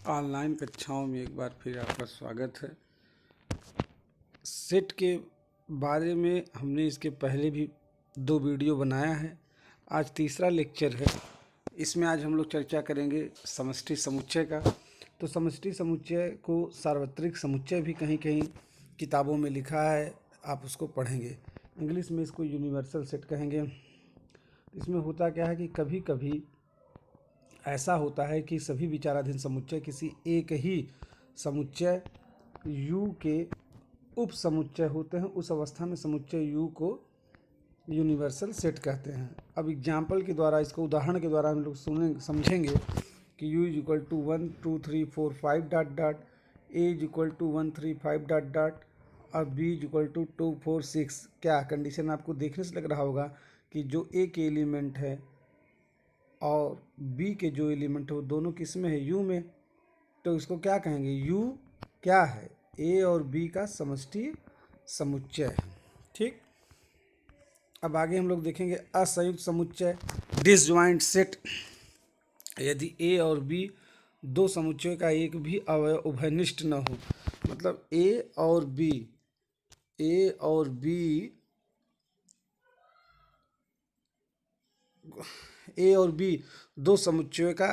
Online कक्षाओं में एक बार फिर आपका स्वागत है। सेट के बारे में हमने इसके पहले भी 2 वीडियो बनाया है। आज तीसरा लेक्चर है। इसमें आज हम लोग चर्चा करेंगे समष्टि समुच्चय का। तो समष्टि समुच्चय को सार्वत्रिक समुच्चय भी कहीं कहीं किताबों में लिखा है, आप उसको पढ़ेंगे। इंग्लिश में इसको यूनिवर्सल सेट कहेंगे। इसमें होता क्या है कि कभी कभी ऐसा होता है कि सभी विचाराधीन समुच्चय किसी एक ही समुच्चय U के उप समुच्चय होते हैं। उस अवस्था में समुच्चय U को यूनिवर्सल सेट कहते हैं। अब एग्जाम्पल के द्वारा, इसको उदाहरण के द्वारा हम लोग समझेंगे कि U is equal to 1 2 3 4 5 dot dot, A is equal to 1 3 5 dot dot और B इज इक्वल टू 2 4 6। क्या कंडीशन आपको देखने से लग रहा होगा कि जो A के एलिमेंट है और B के जो एलिमेंट है वो दोनों किस में है? U में। तो इसको क्या कहेंगे? U क्या है? A और B का समष्टि समुच्चय है। ठीक, अब आगे हम लोग देखेंगे असंयुक्त समुच्चय, डिसजॉइंट सेट। यदि A और B दो समुच्चयों का एक भी अवयव उभयनिष्ठ न हो, मतलब A और B दो समुच्चयों का,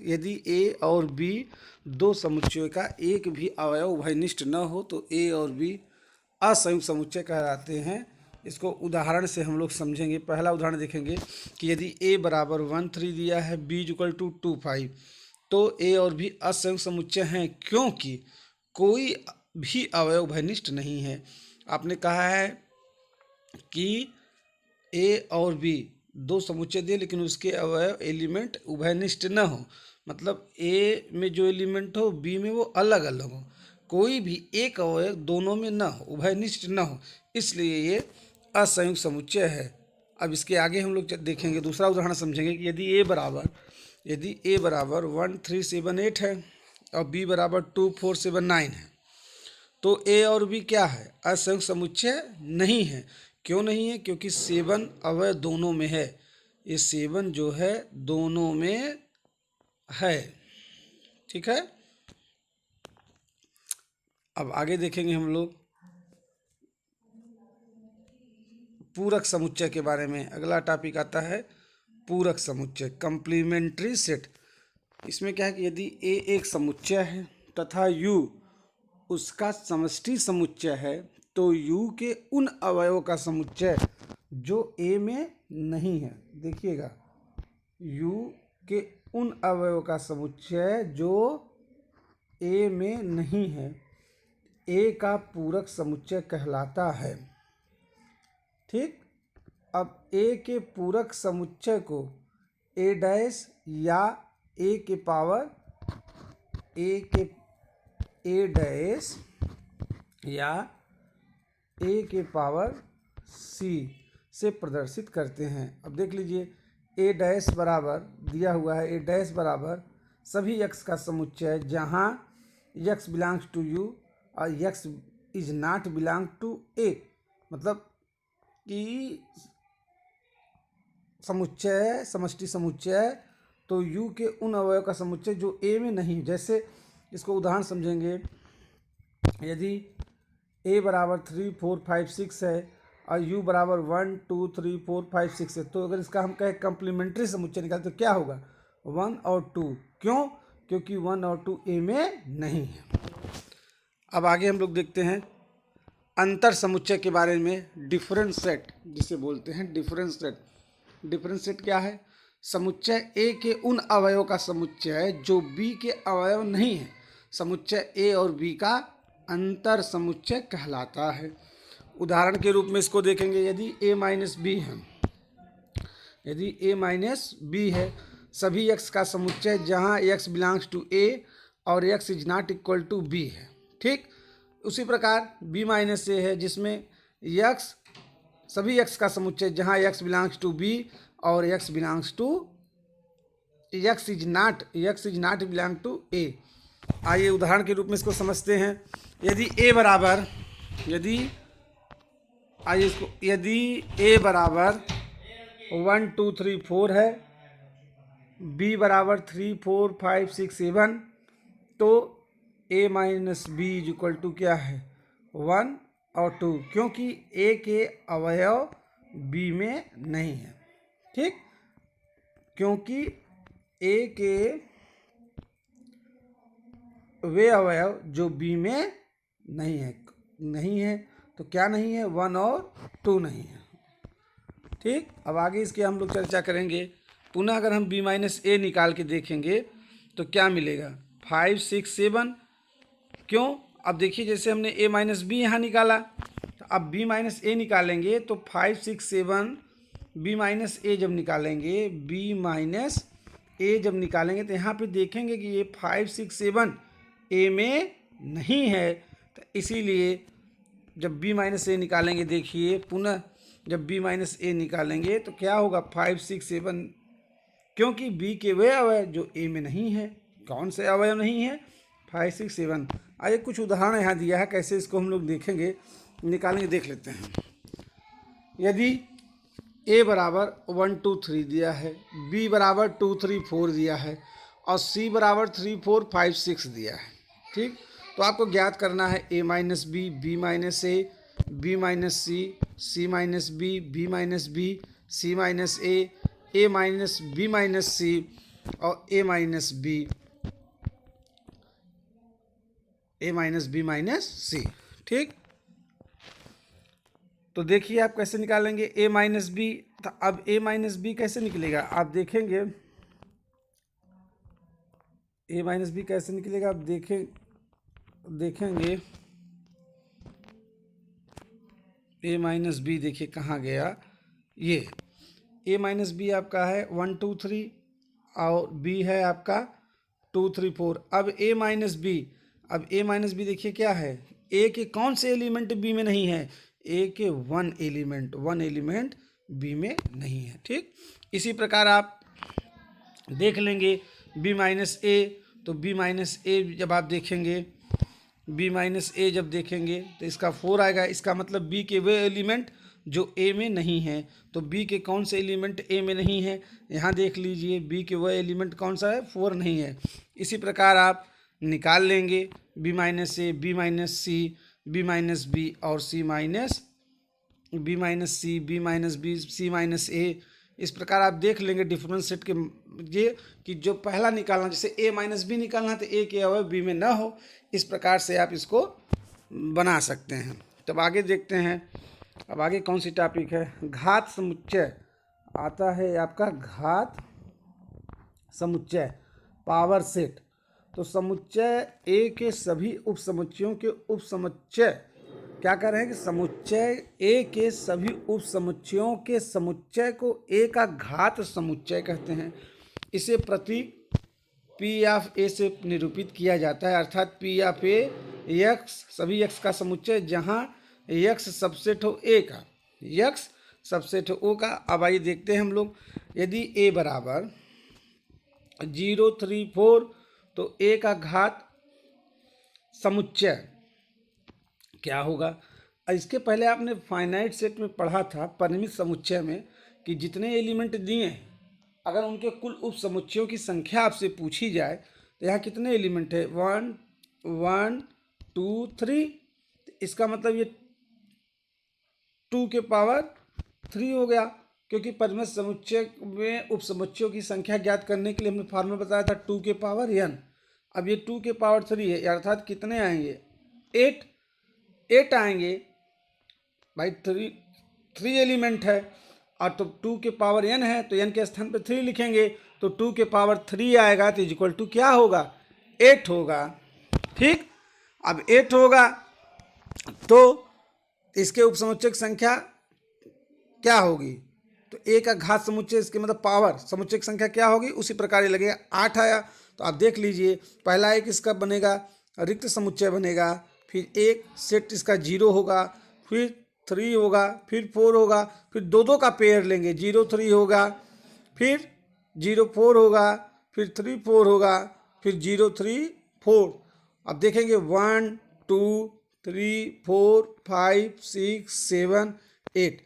यदि A और B दो समुच्चयों का एक भी अवयव उभयनिष्ठ न हो तो A और B असंयुक्त समुच्चय कहलाते हैं। इसको उदाहरण से हम लोग समझेंगे। पहला उदाहरण देखेंगे कि यदि A बराबर 1 3 दिया है, B इक्वल टू 2 5, तो A और B असंयुक्त समुच्चय हैं क्योंकि कोई भी अवयव उभयनिष्ठ नहीं है। आपने कहा है कि A और B दो समुच्चय दिए लेकिन उसके अवयव एलिमेंट उभयनिष्ठ न हो, मतलब A में जो एलिमेंट हो B में वो अलग अलग हो, कोई भी एक अवयव दोनों में न हो, उभयनिष्ठ न हो, इसलिए ये असंयुक्त समुच्चय है। अब इसके आगे हम लोग देखेंगे, दूसरा उदाहरण समझेंगे कि यदि A बराबर 1 3 7 8 है और B बराबर 2 4 7 9 है, तो A और B क्या है? असंयुक्त समुच्चय नहीं है। क्यों नहीं है? क्योंकि 7 अवयव दोनों में है। ये 7 जो है दोनों में है। ठीक है, अब आगे देखेंगे हम लोग पूरक समुच्चय के बारे में। अगला टॉपिक आता है पूरक समुच्चय, कंप्लीमेंट्री सेट। इसमें क्या है कि यदि A एक समुच्चय है तथा U उसका समष्टि समुच्चय है, तो U के उन अवयवों का समुच्चय जो A में नहीं है, देखिएगा, U के उन अवयवों का समुच्चय जो A में नहीं है, A का पूरक समुच्चय कहलाता है। ठीक, अब A के पूरक समुच्चय को A डैश या A के पावर A डैश या A के पावर C से प्रदर्शित करते हैं। अब देख लीजिए, A डैश बराबर दिया हुआ है, A डैश बराबर सभी x का समुच्चय जहाँ x बिलोंग्स टू U और x is not belong to A, मतलब कि समुच्चय समष्टि समुच्चय तो U के उन अवयव का समुच्चय जो A में नहीं। जैसे इसको उदाहरण समझेंगे, यदि A बराबर 3 4 5 6 है और U बराबर 1 2 3 4 5 6 है, तो अगर इसका हम कहें कंप्लीमेंट्री समुच्चय निकालते तो क्या होगा? 1 और 2। क्यों? क्योंकि 1 और 2 A में नहीं है। अब आगे हम लोग देखते हैं अंतर समुच्चय के बारे में, डिफरेंस सेट जिसे बोलते हैं। डिफरेंस सेट क्या है? समुच्चय A के उन अवयवों का समुच्चय जो B के अवयव नहीं है। समुच्चय A और B का अंतर समुच्चय कहलाता है। उदाहरण के रूप में इसको देखेंगे, यदि A माइनस B है, सभी x का समुच्चय जहां x बिलोंग्स टू A और x is not equal to B है। ठीक, उसी प्रकार B माइनस A है जिसमें सभी x का समुच्चय जहां x बिलोंग्स टू B और x is not belong to A। आइए उदाहरण के रूप में इसको समझते हैं। यदि A बराबर 1 2 3 4 है, B बराबर 3 4 5 6 7 तो a minus B is equal to क्या है 1 और 2, क्योंकि a के अवयव b में नहीं है। ठीक, क्योंकि a के वे अवयव जो b में नहीं है तो क्या नहीं है 1 और 2 नहीं है। ठीक, अब आगे इसकी हम लोग चर्चा करेंगे। पुनः अगर हम b माइनस ए निकाल के देखेंगे तो क्या मिलेगा 5 6 7। क्यों, अब देखिए जैसे हमने a माइनस बी यहाँ निकाला, तो अब b माइनस ए निकालेंगे तो 5 6 7 b माइनस ए जब निकालेंगे जब निकालेंगे तो यहाँ पे देखेंगे कि ये 5 6 7 a में नहीं है। तो इसीलिए जब b माइनस ए निकालेंगे, देखिए पुनः जब b माइनस ए निकालेंगे तो क्या होगा 5 6 7, क्योंकि b के वे अवयव जो a में नहीं है। कौन से अवयव नहीं है 5 6 7। आइए कुछ उदाहरण यहाँ दिया है, कैसे इसको हम लोग देखेंगे, निकालेंगे, देख लेते हैं। यदि a बराबर 1 2 3 दिया है, b बराबर 2 3 4 दिया है और c बराबर 3 4 5 6 दिया है। ठीक, तो आपको ज्ञात करना है a minus B, B minus A, B minus C, C minus B, B minus B, C minus A minus B minus C और A minus B minus C. ठीक, तो देखिए आप कैसे निकालेंगे a माइनस बी। तो अब a माइनस बी कैसे निकलेगा आप देखेंगे, a माइनस बी कैसे निकलेगा आप देखेंगे a माइनस बी, देखिए कहाँ गया, ये a माइनस बी आपका है 1 2 3 और b है आपका 2 3 4। अब a माइनस बी देखिए क्या है, a के कौन से एलिमेंट b में नहीं है, a के वन एलिमेंट b में नहीं है। ठीक, इसी प्रकार आप देख लेंगे b माइनस ए, तो b माइनस ए जब आप देखेंगे, b माइनस ए जब देखेंगे तो इसका 4 आएगा। इसका मतलब b के वे एलिमेंट जो a में नहीं है। तो b के कौन से एलिमेंट a में नहीं है, यहाँ देख लीजिए b के वह एलिमेंट कौन सा है 4 नहीं है। इसी प्रकार आप निकाल लेंगे b minus A, B minus C, B minus B और सी माइनस बी माइनस सी, B minus B, C minus ए। इस प्रकार आप देख लेंगे डिफरेंस सेट के ये कि जो पहला निकालना, जैसे a माइनस बी निकालना तो a के अवयव b में ना हो, इस प्रकार से आप इसको बना सकते हैं। तब आगे देखते हैं, अब आगे कौन सी टॉपिक है, घात समुच्चय आता है आपका, घात समुच्चय पावर सेट। तो समुच्चय a के सभी उपसमुच्चयों के उपसमुच्चय, क्या कर रहे हैं कि समुच्चय a के सभी उपसमुच्चयों के समुच्चय को a का घात समुच्चय कहते हैं। इसे प्रतीक P ऑफ A से निरूपित किया जाता है, अर्थात P ऑफ A x सभी x का समुच्चय जहां x सबसेट हो A का, x सबसेट हो O का। अब आइए देखते हैं हम लोग, यदि A बराबर 0 3 4 तो A का घात समुच्चय क्या होगा। इसके पहले आपने फाइनाइट सेट में पढ़ा था, परिमित समुच्चय में, कि जितने एलिमेंट दिए हैं अगर उनके कुल उप समुच्चयों की संख्या आपसे पूछी जाए तो यहाँ कितने एलिमेंट है 1 1 2 3। इसका मतलब ये 2 के पावर 3 हो गया, क्योंकि परिमित समुच्चय में उप समुच्चयों की संख्या ज्ञात करने के लिए हमने फार्मूला बताया था 2 के पावर n। अब ये 2 के पावर 3 है, अर्थात कितने आएंगे 8 आएंगे भाई, 3 एलिमेंट है और तो 2 के पावर n है तो n के स्थान पर 3 लिखेंगे तो 2 के पावर 3 आएगा तो इक्वल टू क्या होगा 8 होगा। ठीक, अब 8 होगा तो इसके उपसमुच्चय की संख्या क्या होगी, तो a का घात समुच्चय, इसके मतलब पावर समुच्चय की संख्या क्या होगी, उसी प्रकार ये लगेगा 8 आया। तो आप देख लीजिए पहला एक इसका बनेगा रिक्त समुच्चय बनेगा, फिर एक सेट इसका 0 होगा, फिर 3 होगा, फिर 4 होगा, फिर दो का पेयर लेंगे 0 3 होगा, फिर 0 4 होगा, फिर 3 4 होगा, फिर 0 3 4। अब देखेंगे 1 2 3 4 5 6 7 8।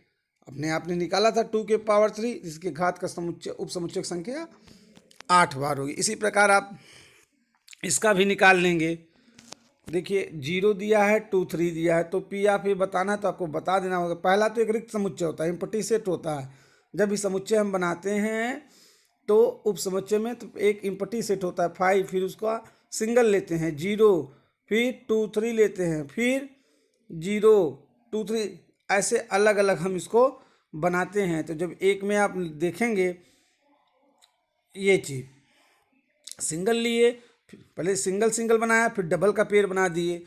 अपने आपने निकाला था 2 के पावर 3, जिसके घात का समुच्चय उप समुच्चय संख्या 8 बार होगी। इसी प्रकार आप इसका भी निकाल लेंगे। देखिए 0 दिया है, 2 3 दिया है, तो पी ऑफ ए बताना है तो आपको बता देना होगा। पहला तो एक रिक्त समुच्चय होता है, एम्प्टी सेट होता है। जब इस समुच्चय हम बनाते हैं तो उप समुच्चय में तो एक एम्प्टी सेट होता है 5, फिर उसका सिंगल लेते हैं 0, फिर 2 3 लेते हैं, फिर 0 2 3, ऐसे अलग अलग हम इसको बनाते हैं। तो जब एक में आप देखेंगे ये चीज सिंगल लिए, पहले सिंगल सिंगल बनाया, फिर डबल का पेयर बना दिए,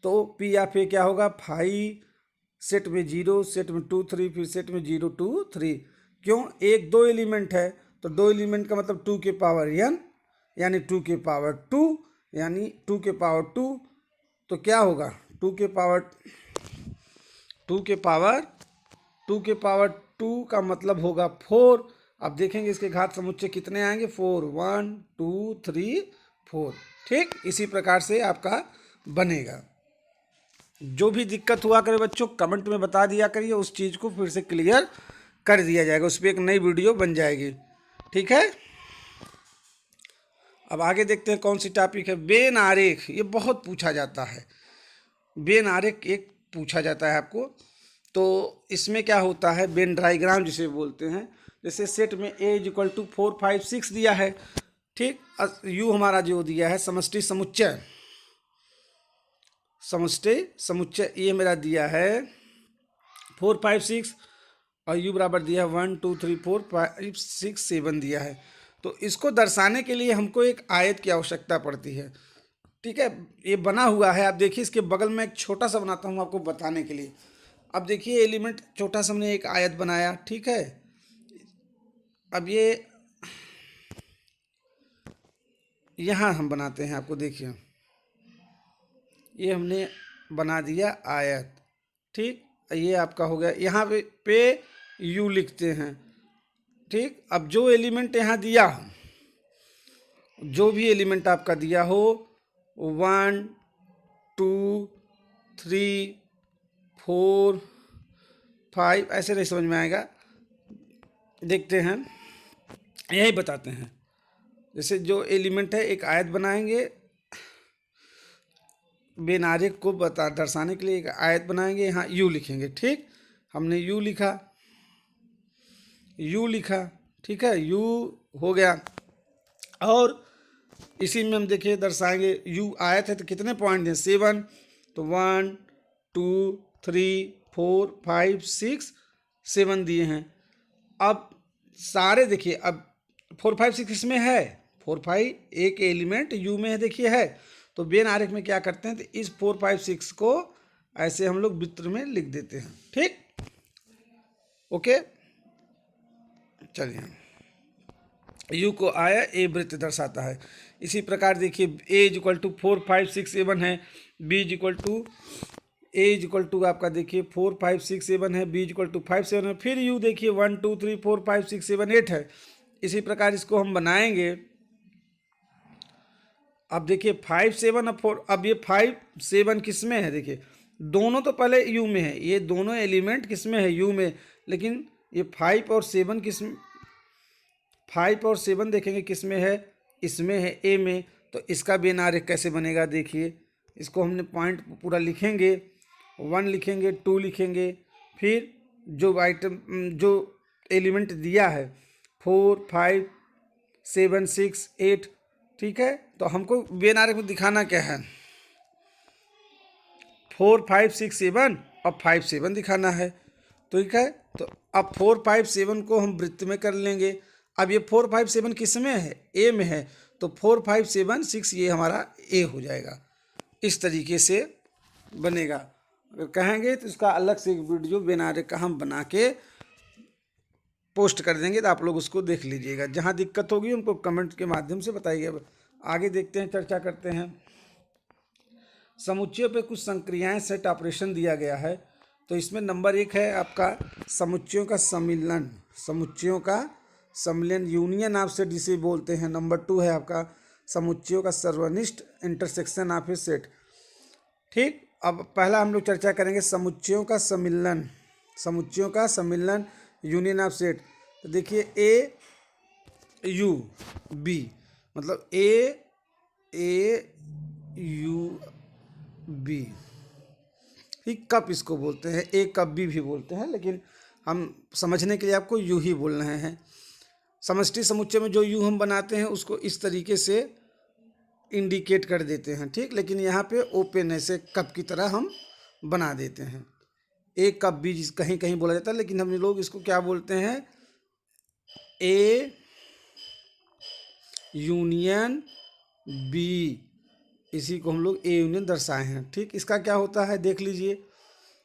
तो पी या फिर क्या होगा 5 सेट में 0, सेट में 2 3, फिर सेट में 0 2 3। क्यों? एक 2 एलिमेंट है तो 2 एलिमेंट का मतलब 2 के पावर n, यानी 2 के पावर 2, यानी 2 के पावर 2। तो क्या होगा 2 के पावर 2 के पावर 2 के पावर 2 का मतलब होगा 4। अब देखेंगे इसके घात समुच्चय कितने आएंगे, 4 1 2 3 4। ठीक, इसी प्रकार से आपका बनेगा। जो भी दिक्कत हुआ करे बच्चों कमेंट में बता दिया करिए, उस चीज़ को फिर से क्लियर कर दिया जाएगा, उस पर एक नई वीडियो बन जाएगी। ठीक है, अब आगे देखते हैं कौन सी टॉपिक है। वेन आरेख, ये बहुत पूछा जाता है। वेन आरेख एक पूछा जाता है आपको। तो इसमें क्या होता है, वेन डायग्राम जिसे बोलते हैं। जैसे सेट में ए इज इक्वल टू 4 5 6 दिया है, ठीक, यू हमारा जो दिया है समष्टि समुच्चय, समष्टि समुच्चय ये मेरा दिया है 4 5 6, और यू बराबर दिया है 1 2 3 4 5 6 7 दिया है। तो इसको दर्शाने के लिए हमको एक आयत की आवश्यकता पड़ती है। ठीक है, ये बना हुआ है, आप देखिए इसके बगल में एक छोटा सा बनाता हूँ आपको बताने के लिए। अब देखिए एलिमेंट छोटा सा हमने एक आयत बनाया, ठीक है। अब ये यहाँ हम बनाते हैं, आपको देखिए ये हमने बना दिया आयत, ठीक। ये आपका हो गया, यहाँ पे यू लिखते हैं, ठीक। अब जो एलिमेंट यहाँ दिया, जो भी एलिमेंट आपका दिया हो 1 2 3 4 5, ऐसे नहीं समझ में आएगा, देखते हैं यही बताते हैं। जैसे जो एलिमेंट है एक आयत बनाएंगे, वेन आरेख को बता दर्शाने के लिए एक आयत बनाएंगे, यहाँ यू लिखेंगे, ठीक। हमने यू लिखा, यू लिखा, ठीक है, यू हो गया। और इसी में हम देखिए दर्शाएंगे, यू आयत है तो कितने पॉइंट हैं 7, तो 1 2 3 4 5 6 7 दिए हैं। अब सारे देखिए, अब 4 5 6 इसमें है, 4 5 एक एलिमेंट यू में है, देखिए है। तो वेन आरेख में क्या करते हैं, तो इस 4 5 6 को ऐसे हम लोग वृत्त में लिख देते हैं, ठीक। ओके, चलिए यू को आया ए वृत्त दर्शाता है। इसी प्रकार देखिए ए इज इक्वल टू 4 5 6 7 है, B is equal to A is equal to आपका देखिए 4 5 6 7 है, बी इज इक्वल टू 5 7 है, फिर यू देखिए 1 2 3 4 5 6 7 8 है। इसी प्रकार इसको हम बनाएंगे। अब देखिए 5 7 और 4, अब ये 5 7 किस में है, देखिए दोनों तो पहले यू में है, ये दोनों एलिमेंट किस में है, यू में। लेकिन ये 5 और 7 किस में, 5 और 7 देखेंगे किस में है, इसमें है, ए में। तो इसका वेन आरेख कैसे बनेगा, देखिए इसको हमने पॉइंट पूरा लिखेंगे, 1 लिखेंगे, 2 लिखेंगे, फिर जो आइटम जो एलिमेंट दिया है 4 5 7 6 8, ठीक है। तो हमको वेन आरेख में दिखाना क्या है, 4 5 6 7 और 5 7 दिखाना है, ठीक है। तो अब 4 5 7 को हम वृत्त में कर लेंगे। अब ये 4 5 7 किस में है, ए में है, तो 4 5 7 6 ये हमारा ए हो जाएगा। इस तरीके से बनेगा। अगर कहेंगे तो इसका अलग से एक वीडियो वेन आरेख का हम बना के पोस्ट कर देंगे, तो आप लोग उसको देख लीजिएगा। जहाँ दिक्कत होगी उनको कमेंट के माध्यम से बताइएगा। आगे देखते हैं, चर्चा करते हैं। समुच्चयों पे कुछ संक्रियाएं सेट ऑपरेशन दिया गया है। तो इसमें नंबर 1 है आपका समुच्चयों का सम्मिलन, समुच्चयों का सम्मिलन, यूनियन आप सेट जिसे बोलते हैं। नंबर 2 है आपका समुच्चयों का सर्वनिष्ठ, इंटरसेक्शन ऑफ ए सेट, ठीक। अब पहला हम लोग चर्चा करेंगे समुच्चयों का सम्मिलन, समुच्चयों का सम्मिलन, यूनियन ऑफ सेट। तो देखिए ए यू बी, मतलब ए ए यू बी, ठीक, कप इसको बोलते हैं, ए कप बी भी बोलते हैं, लेकिन हम समझने के लिए आपको यू ही बोल रहे हैं। समष्टि समुच्चय में जो यू हम बनाते हैं उसको इस तरीके से इंडिकेट कर देते हैं, ठीक, लेकिन यहाँ पे ओपन ऐसे कप की तरह हम बना देते हैं। ए कप बी जिस कहीं कहीं बोला जाता है, लेकिन हम लोग इसको क्या बोलते हैं, ए यूनियन बी, इसी को हम लोग ए यूनियन दर्शाए हैं, ठीक। इसका क्या होता है देख लीजिए,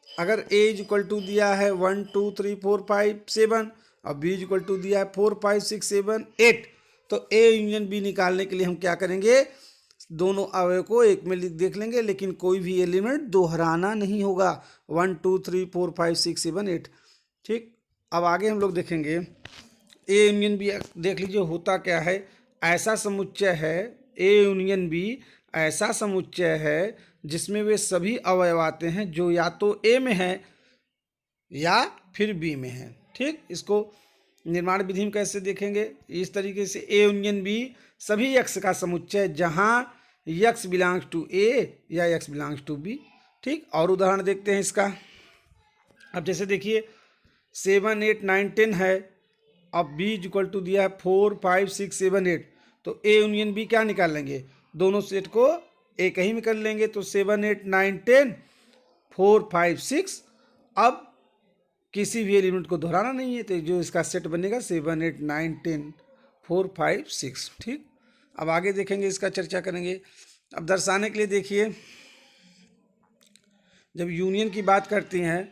अगर ए इज इक्वल टू दिया है 1 2 3 4 5 7 और बी इज इक्वल टू दिया है 4 5 6 7 8, तो ए यूनियन बी निकालने के लिए हम क्या करेंगे, दोनों अवयव को एक में देख लेंगे, लेकिन कोई भी एलिमेंट दोहराना नहीं होगा। 1 2 3 4 5 6 7 8, ठीक। अब आगे हम लोग देखेंगे ए यूनियन बी, देख लीजिए होता क्या है, ऐसा समुच्चय है, ए यूनियन बी ऐसा समुच्चय है जिसमें वे सभी अवयव आते हैं जो या तो ए में है या फिर बी में है, ठीक। इसको निर्माण विधि में कैसे देखेंगे, इस तरीके से ए यूनियन बी सभी एक्स का समुच्चय जहां एक्स बिलोंग्स टू ए या एक्स बिलोंग्स टू बी, ठीक। और उदाहरण देखते हैं इसका। अब जैसे देखिए 7 8 9 10 है, अब बी इज इक्वल टू दिया है 4 5 6 7 8, तो ए यूनियन बी क्या निकाल लेंगे, दोनों सेट को एक ही में कर लेंगे, तो 7 8 9 10 4 5 6, अब किसी भी एलिमेंट को दोहराना नहीं है, तो जो इसका सेट बनेगा 7 8 9 10 4 5 6, ठीक। अब आगे देखेंगे, इसका चर्चा करेंगे। अब दर्शाने के लिए देखिए, जब यूनियन की बात करती हैं,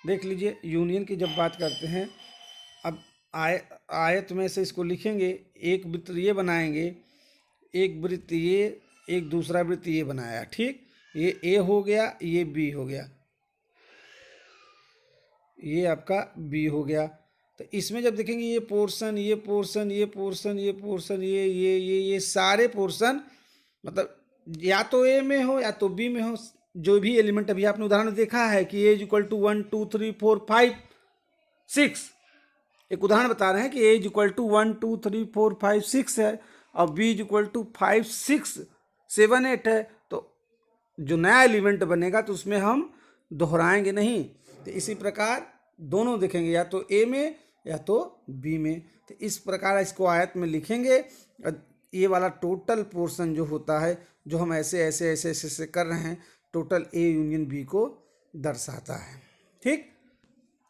देख लीजिए यूनियन की जब बात करते हैं, अब आयत में से इसको लिखेंगे, एक वृत्त ये बनाएंगे, एक वृत्त ये, एक दूसरा वृत्त ये बनाया, ठीक। ये ए हो गया, ये बी हो गया, ये आपका बी हो गया। तो इसमें जब देखेंगे ये पोर्शन, ये पोर्शन, ये पोर्शन, ये पोर्शन, ये सारे पोर्शन मतलब या तो ए में हो या तो बी में हो, जो भी एलिमेंट अभी आपने उदाहरण देखा है कि ए इज इक्वल टू 1 2 3 4 5 6, एक उदाहरण बता रहे हैं कि ए इज इक्वल टू 1 2 3 4 5 6 है और बी इज इक्वल टू 5 6 7 8 है, तो जो नया एलिमेंट बनेगा तो उसमें हम दोहराएंगे नहीं। तो इसी प्रकार दोनों देखेंगे, या तो ए में या तो बी में, तो इस प्रकार इसको आयत में लिखेंगे। ये वाला टोटल पोर्शन जो होता है, जो हम ऐसे ऐसे ऐसे ऐसे ऐसे कर रहे हैं, टोटल ए यूनियन बी को दर्शाता है, ठीक।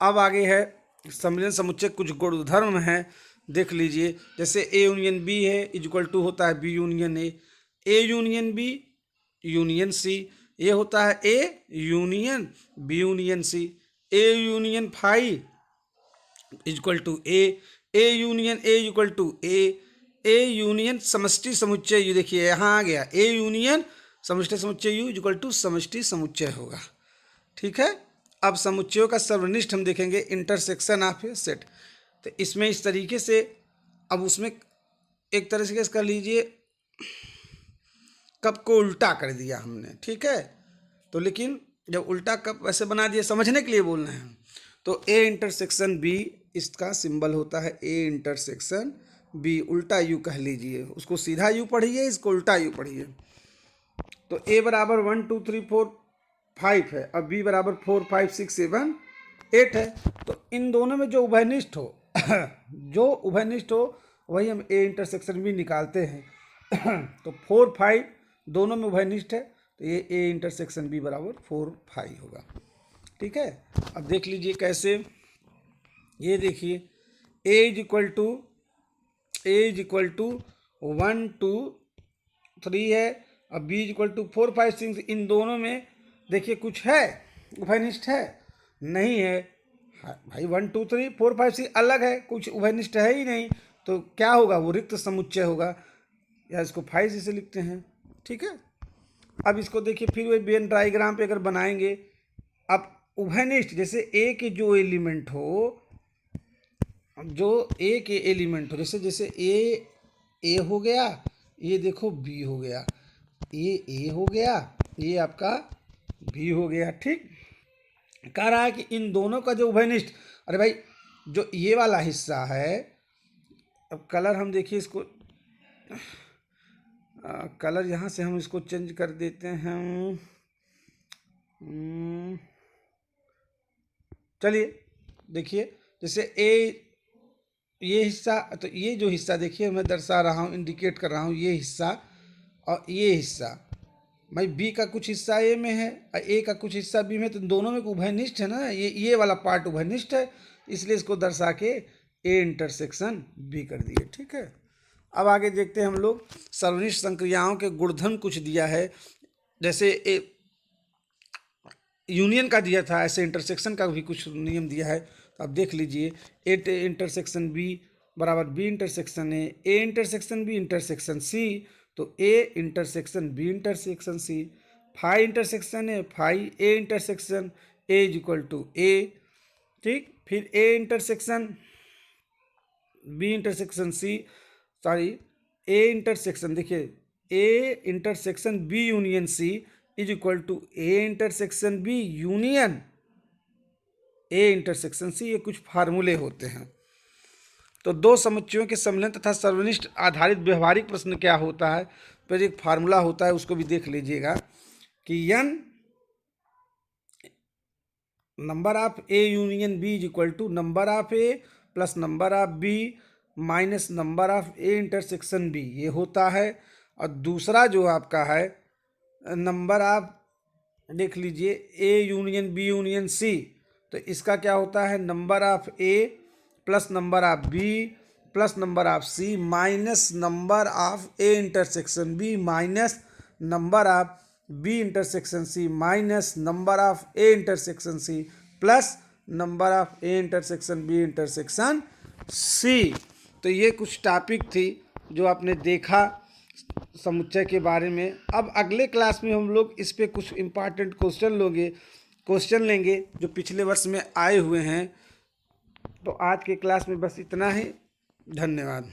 अब आगे है सम्मिलन समुच्चय, कुछ गुणधर्म हैं, देख लीजिए। जैसे ए यूनियन बी है इज इक्वल टू होता है B union A union B union C, ये होता है A union B union C, A union phi is equal to A union A equal to A union समष्टि समुच्चय you, देखिए यहाँ आ गया ए यूनियन समष्टि समुच्चय यू इज इक्वल टू समष्टि समुच्चय होगा, ठीक है। अब समुच्चयों का सर्वनिष्ठ हम देखेंगे, इंटरसेक्शन ऑफ ए सेट। तो इसमें इस तरीके से, अब उसमें एक तरह से कर लीजिए, कप को उल्टा कर दिया हमने, ठीक है। तो लेकिन जब उल्टा कप ऐसे बना दिया, समझने के लिए बोल रहे हैं, तो ए इंटरसेक्शन बी इसका सिंबल होता है ए इंटरसेक्शन बी, उल्टा यू कह लीजिए, उसको सीधा यू पढ़िए, इसको उल्टा यू पढ़िए। तो ए बराबर 1 2 3 4 5 है, अब बी बराबर 4 5 6 7 8 है। तो इन दोनों में जो उभयनिष्ठ हो जो उभयनिष्ठ हो वही हम ए इंटरसेक्शन बी निकालते हैं। तो 4 5 दोनों में उभयनिष्ठ है, तो ये ए इंटरसेक्शन बी बराबर 4 5 होगा, ठीक है। अब देख लीजिए कैसे, ये देखिए ए इज इक्वल टू 1 2 3 है, अब बी इज इक्वल टू 4 5 6, इन दोनों में देखिए कुछ है उभयनिष्ठ है, नहीं है भाई, 1 2 3 4 5 6 अलग है, कुछ उभयनिष्ठ है ही नहीं, तो क्या होगा, वो रिक्त समुच्चय होगा, या इसको 5 से लिखते हैं, ठीक है। अब इसको देखिए फिर वही वेन डायग्राम पे अगर बनाएंगे, अब उभयनिष्ठ जैसे ए के जो एलिमेंट हो, जैसे जैसे ए हो गया, ये देखो बी हो गया, ये ए हो गया, ये आपका बी हो गया, ठीक। कह रहा है कि इन दोनों का जो उभयनिष्ठ, अरे भाई जो ये वाला हिस्सा है, अब कलर हम देखिए इसको, कलर यहाँ से हम इसको चेंज कर देते हैं। चलिए देखिए, जैसे ये हिस्सा, तो ये जो हिस्सा देखिए मैं दर्शा रहा हूँ, इंडिकेट कर रहा हूँ, ये हिस्सा और ये हिस्सा, भाई बी का कुछ हिस्सा ए में है और ए का कुछ हिस्सा बी में, तो दोनों में उभयनिष्ठ है ना, ये वाला पार्ट उभयनिष्ठ है, इसलिए इसको दर्शा के ए इंटरसेक्शन बी कर दिए। ठीक है, अब आगे देखते हैं हम लोग। सर्वनिष्ठ संक्रियाओं के गुणधर्म कुछ दिया है, जैसे यूनियन का दिया था, ऐसे इंटरसेक्शन का भी कुछ नियम दिया है। तो आप देख लीजिए, ए इंटरसेक्शन बी बराबर B intersection A intersection B intersection C, तो A intersection B intersection C, phi intersection है phi A intersection A is equal to A. ठीक, फिर A intersection B intersection C, sorry A intersection, देखिए A intersection B union C is equal to A intersection B union A intersection C. ये कुछ फार्मूले होते हैं। तो दो समुच्चयों के सम्मिलन तथा सर्वनिष्ठ आधारित व्यवहारिक प्रश्न क्या होता है, फिर एक फार्मूला होता है, उसको भी देख लीजिएगा कि n number of A union B is equal to number of A plus number of B minus number of A intersection B, ये होता है। और दूसरा जो आपका है नंबर ऑफ, देख लीजिए A union B union C, तो इसका क्या होता है, number of A plus number of B plus number of C minus number of A intersection B minus number of B intersection C minus number of A intersection C plus number of A intersection B intersection C. तो ये कुछ topic थी जो आपने देखा समुच्चय के बारे में। अब अगले क्लास में हम लोग इस पे कुछ इम्पॉर्टेंट क्वेश्चन लेंगे जो पिछले वर्ष में आए हुए हैं। तो आज के क्लास में बस इतना ही, धन्यवाद।